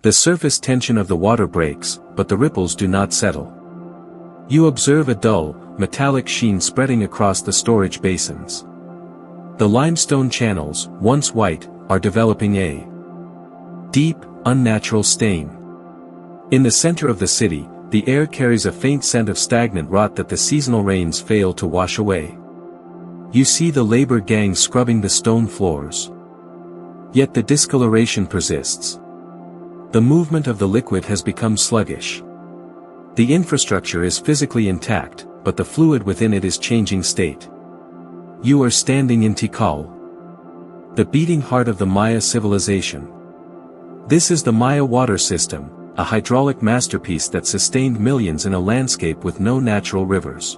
The surface tension of the water breaks, but the ripples do not settle. You observe a dull, metallic sheen spreading across the storage basins. The limestone channels, once white, are developing a deep, unnatural stain. In the center of the city, the air carries a faint scent of stagnant rot that the seasonal rains fail to wash away. You see the labor gangs scrubbing the stone floors. Yet the discoloration persists. The movement of the liquid has become sluggish. The infrastructure is physically intact, but the fluid within it is changing state. You are standing in Tikal, the beating heart of the Maya civilization. This is the Maya water system, a hydraulic masterpiece that sustained millions in a landscape with no natural rivers.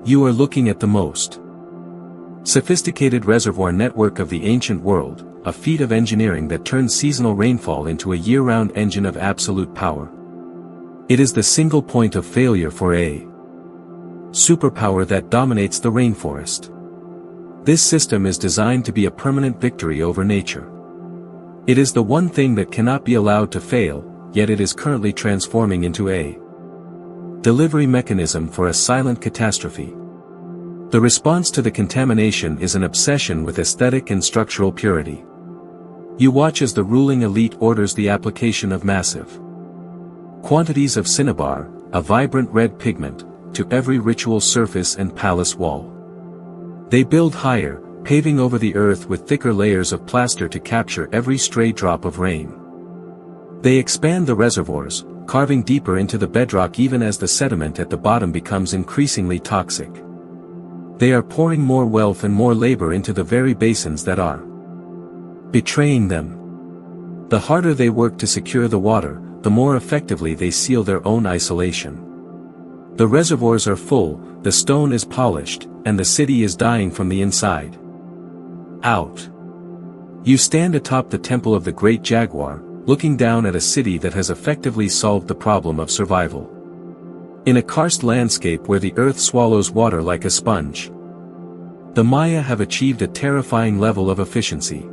You are looking at the most sophisticated reservoir network of the ancient world, a feat of engineering that turns seasonal rainfall into a year-round engine of absolute power. It is the single point of failure for a superpower that dominates the rainforest. This system is designed to be a permanent victory over nature. It is the one thing that cannot be allowed to fail, yet it is currently transforming into a delivery mechanism for a silent catastrophe. The response to the contamination is an obsession with aesthetic and structural purity. You watch as the ruling elite orders the application of massive quantities of cinnabar, a vibrant red pigment, to every ritual surface and palace wall. They build higher, paving over the earth with thicker layers of plaster to capture every stray drop of rain. They expand the reservoirs, carving deeper into the bedrock even as the sediment at the bottom becomes increasingly toxic. They are pouring more wealth and more labor into the very basins that are betraying them. The harder they work to secure the water, the more effectively they seal their own isolation. The reservoirs are full, the stone is polished, and the city is dying from the inside out. You stand atop the temple of the Great Jaguar, looking down at a city that has effectively solved the problem of survival. In a karst landscape where the earth swallows water like a sponge, the Maya have achieved a terrifying level of efficiency.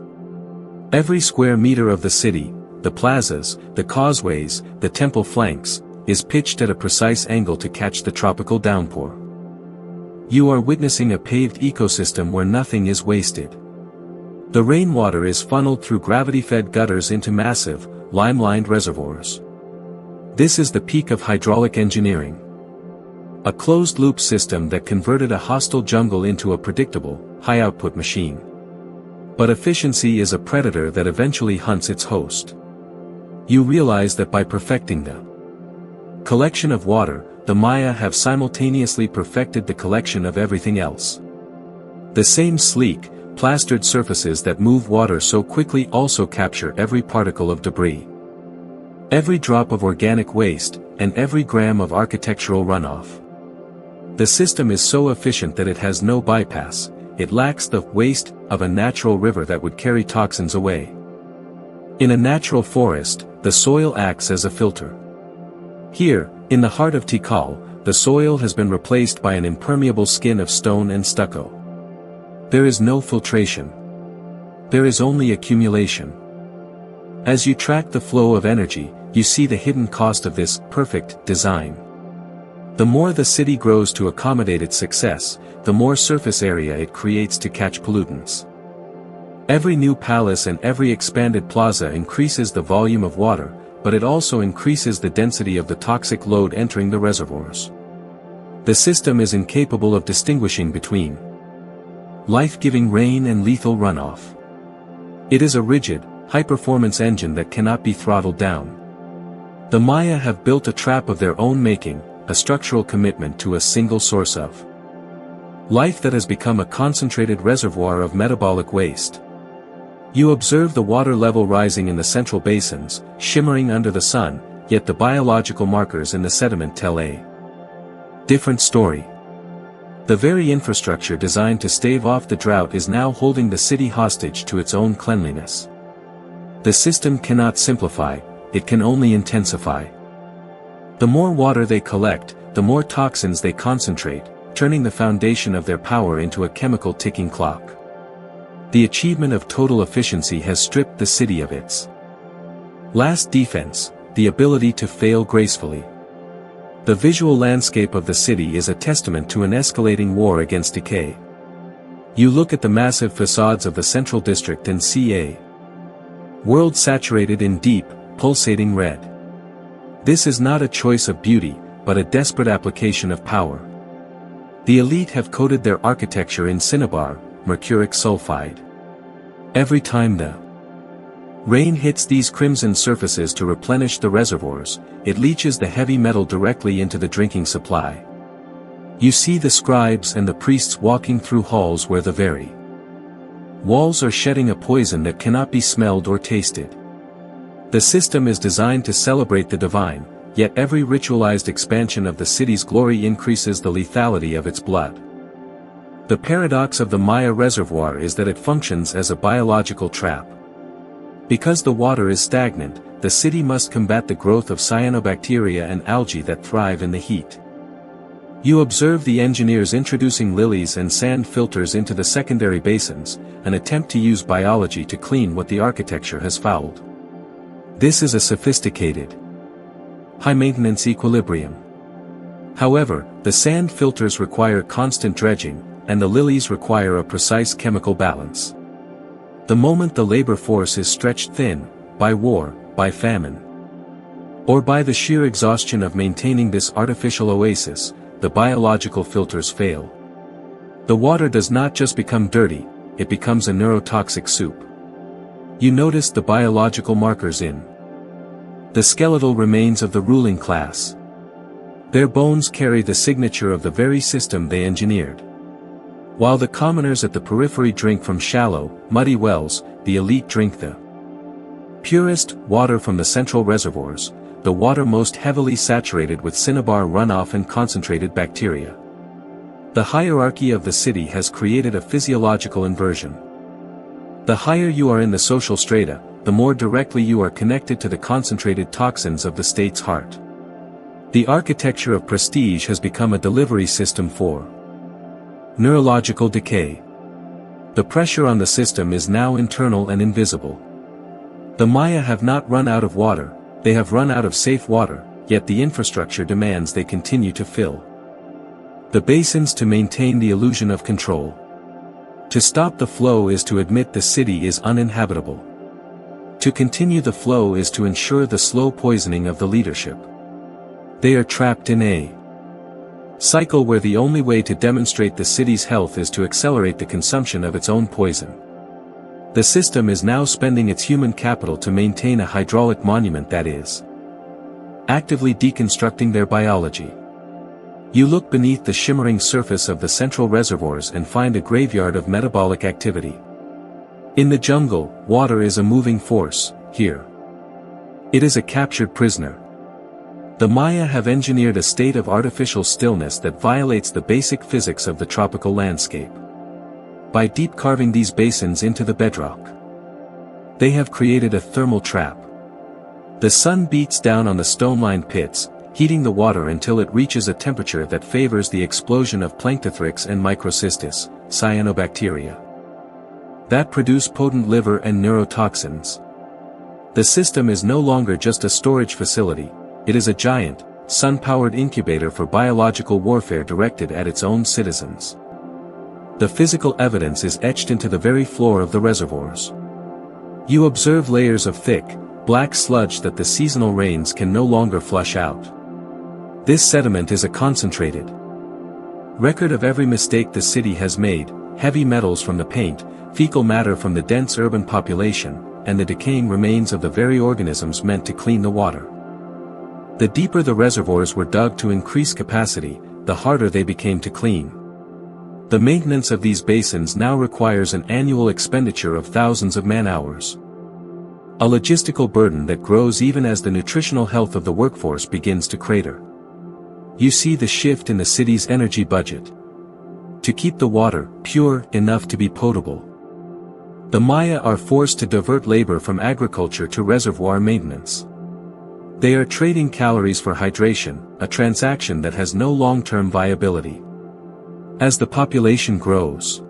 Every square meter of the city, the plazas, the causeways, the temple flanks, is pitched at a precise angle to catch the tropical downpour. You are witnessing a paved ecosystem where nothing is wasted. The rainwater is funneled through gravity-fed gutters into massive, lime-lined reservoirs. This is the peak of hydraulic engineering. A closed-loop system that converted a hostile jungle into a predictable, high-output machine. But efficiency is a predator that eventually hunts its host. You realize that by perfecting the collection of water, the Maya have simultaneously perfected the collection of everything else. The same sleek, plastered surfaces that move water so quickly also capture every particle of debris, every drop of organic waste, and every gram of architectural runoff. The system is so efficient that it has no bypass, it lacks the waste of a natural river that would carry toxins away. In a natural forest, the soil acts as a filter. Here, in the heart of Tikal, the soil has been replaced by an impermeable skin of stone and stucco. There is no filtration. There is only accumulation. As you track the flow of energy, you see the hidden cost of this perfect design. The more the city grows to accommodate its success, the more surface area it creates to catch pollutants. Every new palace and every expanded plaza increases the volume of water, but it also increases the density of the toxic load entering the reservoirs. The system is incapable of distinguishing between life-giving rain and lethal runoff. It is a rigid, high-performance engine that cannot be throttled down. The Maya have built a trap of their own making, a structural commitment to a single source of life that has become a concentrated reservoir of metabolic waste. You observe the water level rising in the central basins, shimmering under the sun, yet the biological markers in the sediment tell a different story. The very infrastructure designed to stave off the drought is now holding the city hostage to its own cleanliness. The system cannot simplify, it can only intensify. The more water they collect, the more toxins they concentrate, turning the foundation of their power into a chemical ticking clock. The achievement of total efficiency has stripped the city of its Last defense, the ability to fail gracefully. The visual landscape of the city is a testament to an escalating war against decay. You look at the massive facades of the central district and see a world saturated in deep, pulsating red. This is not a choice of beauty, but a desperate application of power. The elite have coated their architecture in cinnabar, mercuric sulfide. Every time the rain hits these crimson surfaces to replenish the reservoirs, it leaches the heavy metal directly into the drinking supply. You see the scribes and the priests walking through halls where the very walls are shedding a poison that cannot be smelled or tasted. The system is designed to celebrate the divine, yet every ritualized expansion of the city's glory increases the lethality of its blood. The paradox of the Maya reservoir is that it functions as a biological trap. Because the water is stagnant, the city must combat the growth of cyanobacteria and algae that thrive in the heat. You observe the engineers introducing lilies and sand filters into the secondary basins, an attempt to use biology to clean what the architecture has fouled. This is a sophisticated, high-maintenance equilibrium. However, the sand filters require constant dredging, and the lilies require a precise chemical balance. The moment the labor force is stretched thin, by war, by famine, or by the sheer exhaustion of maintaining this artificial oasis, the biological filters fail. The water does not just become dirty, it becomes a neurotoxic soup. You notice the biological markers in the skeletal remains of the ruling class. Their bones carry the signature of the very system they engineered. While the commoners at the periphery drink from shallow, muddy wells, the elite drink the purest water from the central reservoirs, the water most heavily saturated with cinnabar runoff and concentrated bacteria. The hierarchy of the city has created a physiological inversion. The higher you are in the social strata, the more directly you are connected to the concentrated toxins of the state's heart. The architecture of prestige has become a delivery system for neurological decay. The pressure on the system is now internal and invisible. The Maya have not run out of water, they have run out of safe water, yet the infrastructure demands they continue to fill the basins to maintain the illusion of control. To stop the flow is to admit the city is uninhabitable. To continue the flow is to ensure the slow poisoning of the leadership. They are trapped in a cycle where the only way to demonstrate the city's health is to accelerate the consumption of its own poison. The system is now spending its human capital to maintain a hydraulic monument that is actively deconstructing their biology. You look beneath the shimmering surface of the central reservoirs and find a graveyard of metabolic activity. In the jungle, water is a moving force, here it is a captured prisoner. The Maya have engineered a state of artificial stillness that violates the basic physics of the tropical landscape. By deep carving these basins into the bedrock, they have created a thermal trap. The sun beats down on the stone-lined pits, heating the water until it reaches a temperature that favors the explosion of planktothrix and microcystis, cyanobacteria, that produce potent liver and neurotoxins. The system is no longer just a storage facility, it is a giant, sun-powered incubator for biological warfare directed at its own citizens. The physical evidence is etched into the very floor of the reservoirs. You observe layers of thick, black sludge that the seasonal rains can no longer flush out. This sediment is a concentrated record of every mistake the city has made, heavy metals from the paint, fecal matter from the dense urban population, and the decaying remains of the very organisms meant to clean the water. The deeper the reservoirs were dug to increase capacity, the harder they became to clean. The maintenance of these basins now requires an annual expenditure of thousands of man-hours. A logistical burden that grows even as the nutritional health of the workforce begins to crater. You see the shift in the city's energy budget. To keep the water pure enough to be potable, the Maya are forced to divert labor from agriculture to reservoir maintenance. They are trading calories for hydration, a transaction that has no long-term viability. As the population grows,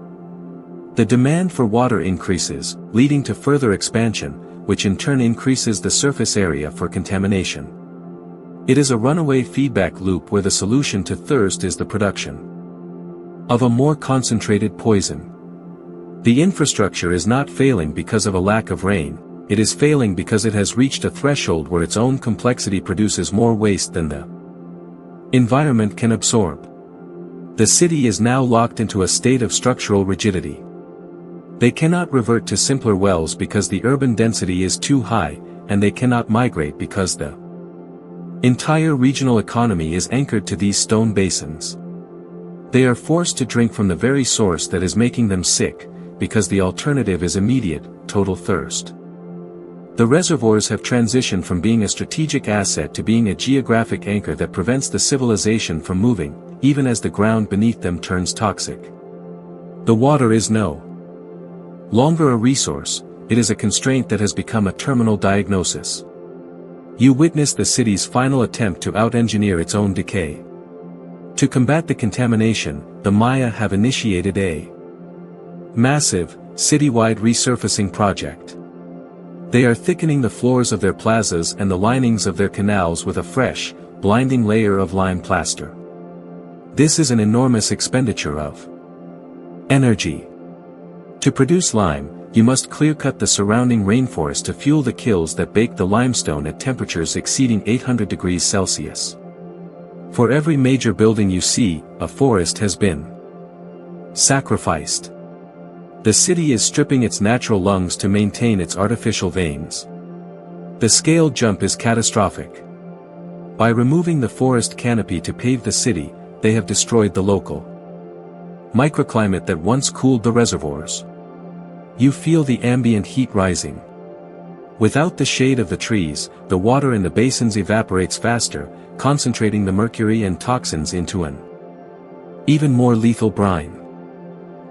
the demand for water increases, leading to further expansion, which in turn increases the surface area for contamination. It is a runaway feedback loop where the solution to thirst is the production of a more concentrated poison. The infrastructure is not failing because of a lack of rain, it is failing because it has reached a threshold where its own complexity produces more waste than the environment can absorb. The city is now locked into a state of structural rigidity. They cannot revert to simpler wells because the urban density is too high, and they cannot migrate because the entire regional economy is anchored to these stone basins. They are forced to drink from the very source that is making them sick, because the alternative is immediate, total thirst. The reservoirs have transitioned from being a strategic asset to being a geographic anchor that prevents the civilization from moving, even as the ground beneath them turns toxic. The water is no longer a resource, it is a constraint that has become a terminal diagnosis. You witness the city's final attempt to out-engineer its own decay. To combat the contamination, the Maya have initiated a massive, citywide resurfacing project. They are thickening the floors of their plazas and the linings of their canals with a fresh, blinding layer of lime plaster. This is an enormous expenditure of energy. To produce lime, you must clear-cut the surrounding rainforest to fuel the kilns that bake the limestone at temperatures exceeding 800 degrees Celsius. For every major building you see, a forest has been sacrificed. The city is stripping its natural lungs to maintain its artificial veins. The scale jump is catastrophic. By removing the forest canopy to pave the city, they have destroyed the local microclimate that once cooled the reservoirs. You feel the ambient heat rising. Without the shade of the trees, the water in the basins evaporates faster, concentrating the mercury and toxins into an even more lethal brine.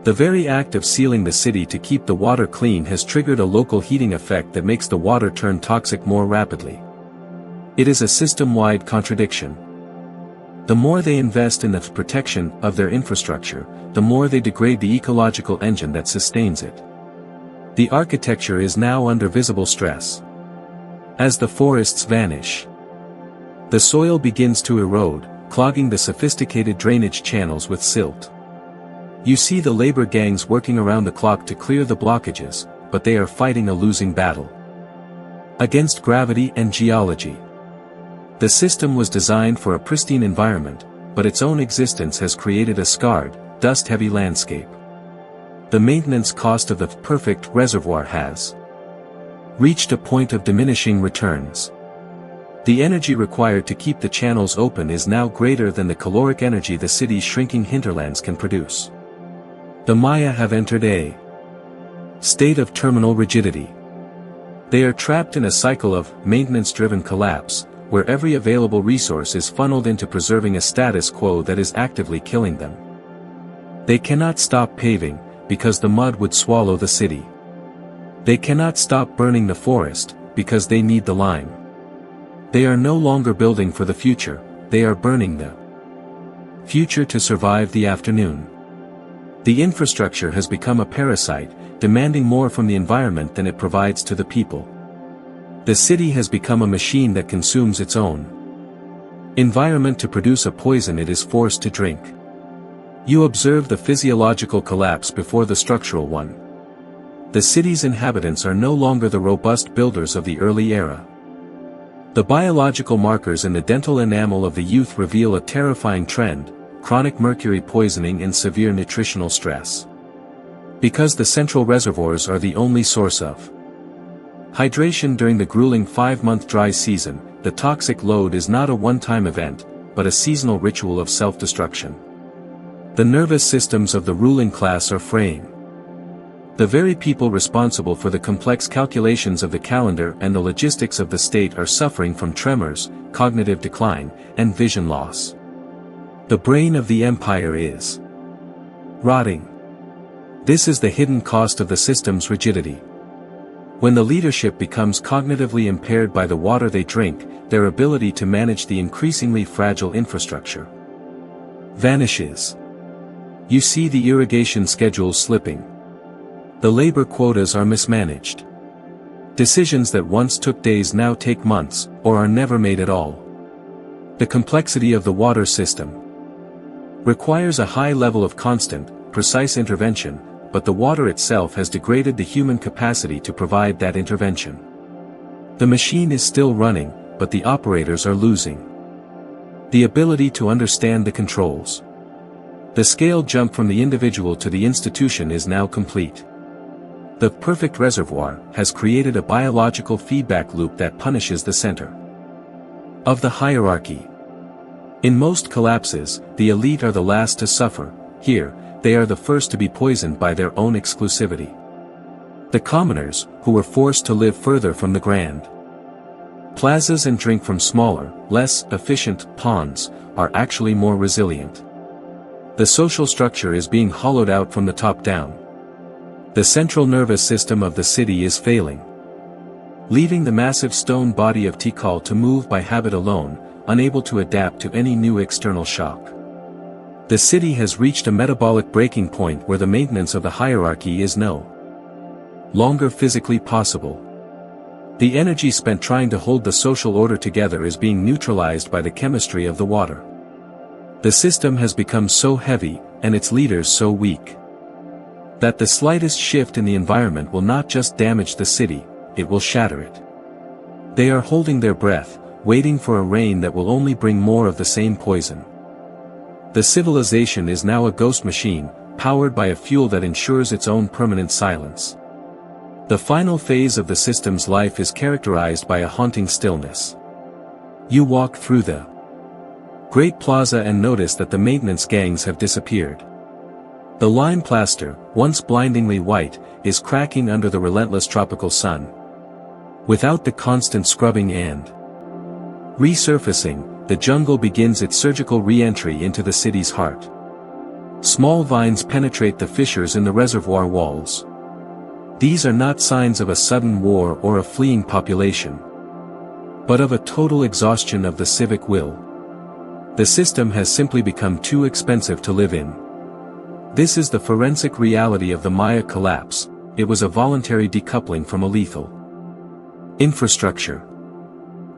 The very act of sealing the city to keep the water clean has triggered a local heating effect that makes the water turn toxic more rapidly. It is a system-wide contradiction. The more they invest in the protection of their infrastructure, the more they degrade the ecological engine that sustains it. The architecture is now under visible stress. As the forests vanish, the soil begins to erode, clogging the sophisticated drainage channels with silt. You see the labor gangs working around the clock to clear the blockages, but they are fighting a losing battle against gravity and geology. The system was designed for a pristine environment, but its own existence has created a scarred, dust-heavy landscape. The maintenance cost of the perfect reservoir has reached a point of diminishing returns. The energy required to keep the channels open is now greater than the caloric energy the city's shrinking hinterlands can produce. The Maya have entered a state of terminal rigidity. They are trapped in a cycle of maintenance-driven collapse, where every available resource is funneled into preserving a status quo that is actively killing them. They cannot stop paving, because the mud would swallow the city. They cannot stop burning the forest, because they need the lime. They are no longer building for the future, they are burning the future to survive the afternoon. The infrastructure has become a parasite, demanding more from the environment than it provides to the people. The city has become a machine that consumes its own environment to produce a poison it is forced to drink. You observe the physiological collapse before the structural one. The city's inhabitants are no longer the robust builders of the early era. The biological markers in the dental enamel of the youth reveal a terrifying trend: chronic mercury poisoning and severe nutritional stress. Because the central reservoirs are the only source of hydration during the grueling 5-month dry season, the toxic load is not a one-time event, but a seasonal ritual of self-destruction. The nervous systems of the ruling class are fraying. The very people responsible for the complex calculations of the calendar and the logistics of the state are suffering from tremors, cognitive decline, and vision loss. The brain of the empire is rotting. This is the hidden cost of the system's rigidity. When the leadership becomes cognitively impaired by the water they drink, their ability to manage the increasingly fragile infrastructure vanishes. You see the irrigation schedules slipping. The labor quotas are mismanaged. Decisions that once took days now take months, or are never made at all. The complexity of the water system requires a high level of constant, precise intervention, but the water itself has degraded the human capacity to provide that intervention. The machine is still running, but the operators are losing the ability to understand the controls. The scale jump from the individual to the institution is now complete. The perfect reservoir has created a biological feedback loop that punishes the center of the hierarchy. In most collapses, the elite are the last to suffer. Here, they are the first to be poisoned by their own exclusivity. The commoners, who were forced to live further from the grand plazas and drink from smaller, less efficient ponds, are actually more resilient. The social structure is being hollowed out from the top down. The central nervous system of the city is failing, leaving the massive stone body of Tikal to move by habit alone, unable to adapt to any new external shock. The city has reached a metabolic breaking point where the maintenance of the hierarchy is no longer physically possible. The energy spent trying to hold the social order together is being neutralized by the chemistry of the water. The system has become so heavy, and its leaders so weak, that the slightest shift in the environment will not just damage the city, it will shatter it. They are holding their breath, waiting for a rain that will only bring more of the same poison. The civilization is now a ghost machine, powered by a fuel that ensures its own permanent silence. The final phase of the system's life is characterized by a haunting stillness. You walk through the Great Plaza and notice that the maintenance gangs have disappeared. The lime plaster, once blindingly white, is cracking under the relentless tropical sun. Without the constant scrubbing and resurfacing, the jungle begins its surgical re-entry into the city's heart. Small vines penetrate the fissures in the reservoir walls. These are not signs of a sudden war or a fleeing population, but of a total exhaustion of the civic will. The system has simply become too expensive to live in. This is the forensic reality of the Maya collapse. It was a voluntary decoupling from a lethal infrastructure.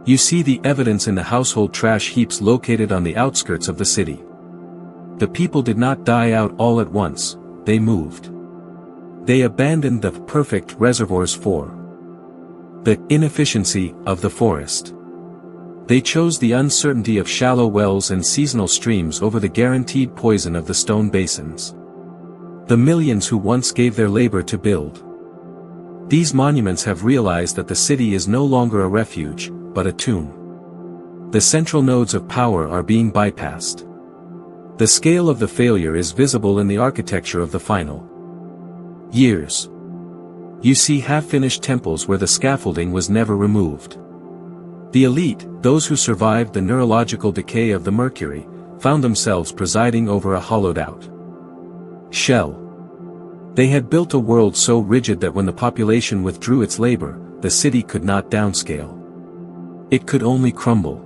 You see the evidence in the household trash heaps located on the outskirts of the city. The people did not die out all at once, they moved. They abandoned the perfect reservoirs for the inefficiency of the forest. They chose the uncertainty of shallow wells and seasonal streams over the guaranteed poison of the stone basins. The millions who once gave their labor to build these monuments have realized that the city is no longer a refuge, but a tomb. The central nodes of power are being bypassed. The scale of the failure is visible in the architecture of the final years. You see half-finished temples where the scaffolding was never removed. The elite, those who survived the neurological decay of the mercury, found themselves presiding over a hollowed-out shell. They had built a world so rigid that when the population withdrew its labor, the city could not downscale. It could only crumble.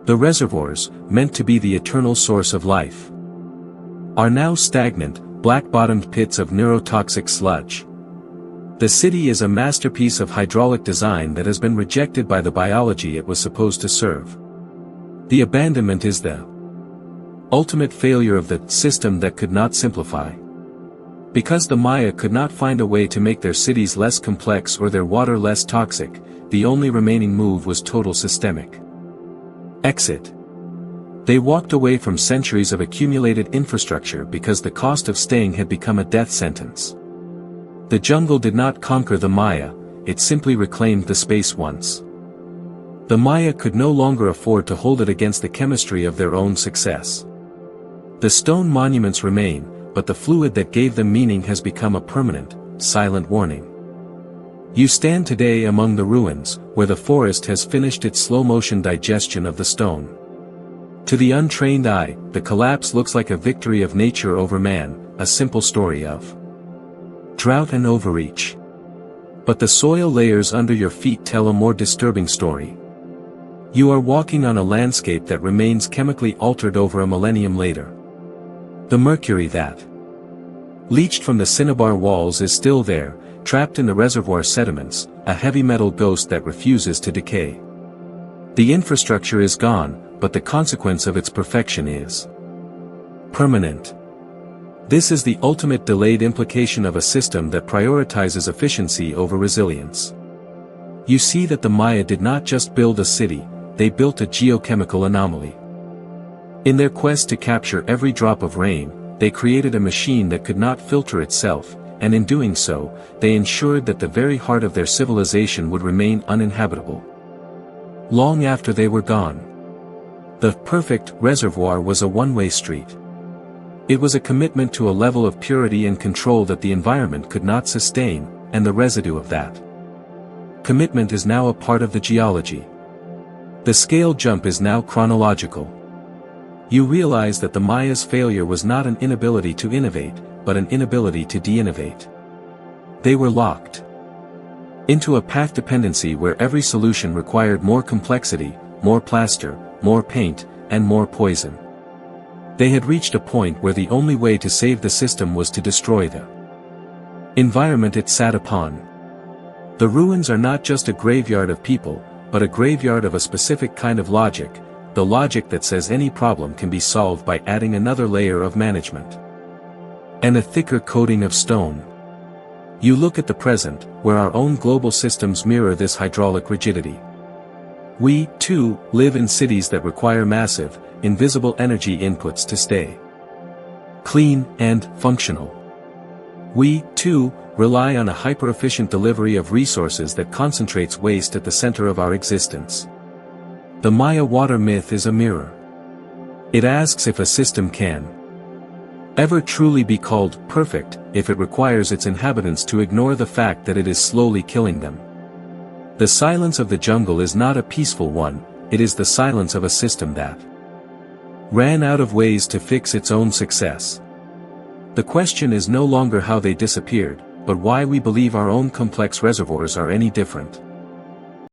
The reservoirs, meant to be the eternal source of life, are now stagnant, black-bottomed pits of neurotoxic sludge. The city is a masterpiece of hydraulic design that has been rejected by the biology it was supposed to serve. The abandonment is the ultimate failure of the system that could not simplify. Because the Maya could not find a way to make their cities less complex or their water less toxic, the only remaining move was total systemic exit. They walked away from centuries of accumulated infrastructure because the cost of staying had become a death sentence. The jungle did not conquer the Maya, it simply reclaimed the space once. The Maya could no longer afford to hold it against the chemistry of their own success. The stone monuments remain, but the fluid that gave them meaning has become a permanent, silent warning. You stand today among the ruins, where the forest has finished its slow-motion digestion of the stone. To the untrained eye, the collapse looks like a victory of nature over man, a simple story of drought and overreach. But the soil layers under your feet tell a more disturbing story. You are walking on a landscape that remains chemically altered over a millennium later. The mercury that leached from the cinnabar walls is still there, trapped in the reservoir sediments, a heavy metal ghost that refuses to decay. The infrastructure is gone, but the consequence of its perfection is permanent. This is the ultimate delayed implication of a system that prioritizes efficiency over resilience. You see that the Maya did not just build a city, they built a geochemical anomaly. In their quest to capture every drop of rain, they created a machine that could not filter itself, and in doing so, they ensured that the very heart of their civilization would remain uninhabitable. Long after they were gone, the perfect reservoir was a one-way street. It was a commitment to a level of purity and control that the environment could not sustain, and the residue of that commitment is now a part of the geology. The scale jump is now chronological. You realize that the Maya's failure was not an inability to innovate, but an inability to de-innovate. They were locked into a path dependency where every solution required more complexity, more plaster, more paint, and more poison. They had reached a point where the only way to save the system was to destroy the environment it sat upon. The ruins are not just a graveyard of people, but a graveyard of a specific kind of logic, the logic that says any problem can be solved by adding another layer of management and a thicker coating of stone. You look at the present, where our own global systems mirror this hydraulic rigidity. We, too, live in cities that require massive, invisible energy inputs to stay clean and functional. We, too, rely on a hyper-efficient delivery of resources that concentrates waste at the center of our existence. The Maya water myth is a mirror. It asks if a system can ever truly be called perfect if it requires its inhabitants to ignore the fact that it is slowly killing them. The silence of the jungle is not a peaceful one, it is the silence of a system that ran out of ways to fix its own success. The question is no longer how they disappeared, but why we believe our own complex reservoirs are any different.